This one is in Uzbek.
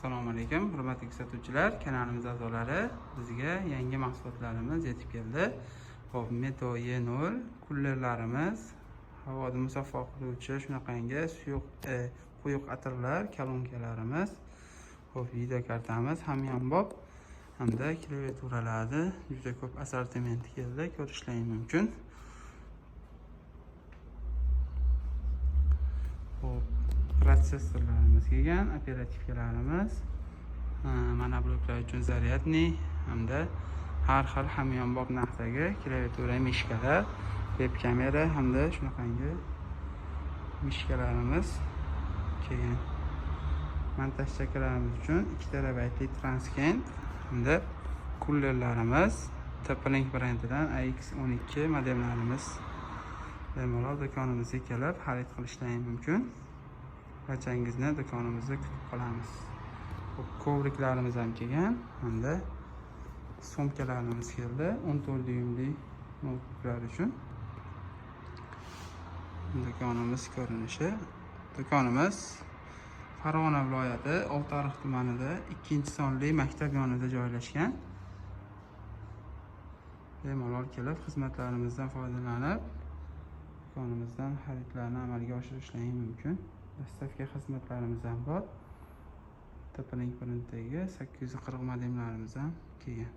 Assalomu alaykum, hurmatli kuzatuvchilar, kanalimiz a'zolari. Bizga yangi mahsulotlarimiz yetib keldi. Hop, Meto E0 kullerlarimiz, havoda musaffo qiluvchi shunaqangi quyuq atirlar, kolonkalarimiz. Hop, video kartamiz hamyonbop hamda klaviaturalarni juda ko'p assortimenti keldi, ko'rishlaringiz mumkin. Hop, protsessorlarimiz kelgan, operativkalarimiz, mana bloklar uchun zaryadniy hamda har xil hamyonbop narxdagi klaviatura, mishkalar, web kamera hamda shunaqangi mishkalarimiz kelgan. Montaj chakalarimiz uchun 2 terabaytli transkent hamda kullerlarimiz TP-Link brendidan AX12 modellarimiz bemalol do'konimizga kelib xarid qilishlaringiz mumkin. Barchangizni do'konimizda kutib qolamiz. Kovriklarimiz ham kelgan hamda sumkalarimiz keldi 14 dyuymli notebooklar uchun. Do'konimiz ko'rinishi. Do'konimiz Farg'ona viloyati Oltiariq tumanida 2-sonli maktab yonida joylashgan. Bemalol kelib xizmatlarimizdan foydalanib, do'konimizdan xaridlarni amalga oshirishlaringiz mumkin. Dostavka xizmatlarimiz ham bor. TP-Link brenddagi 840 modellarimiz ham kelgan.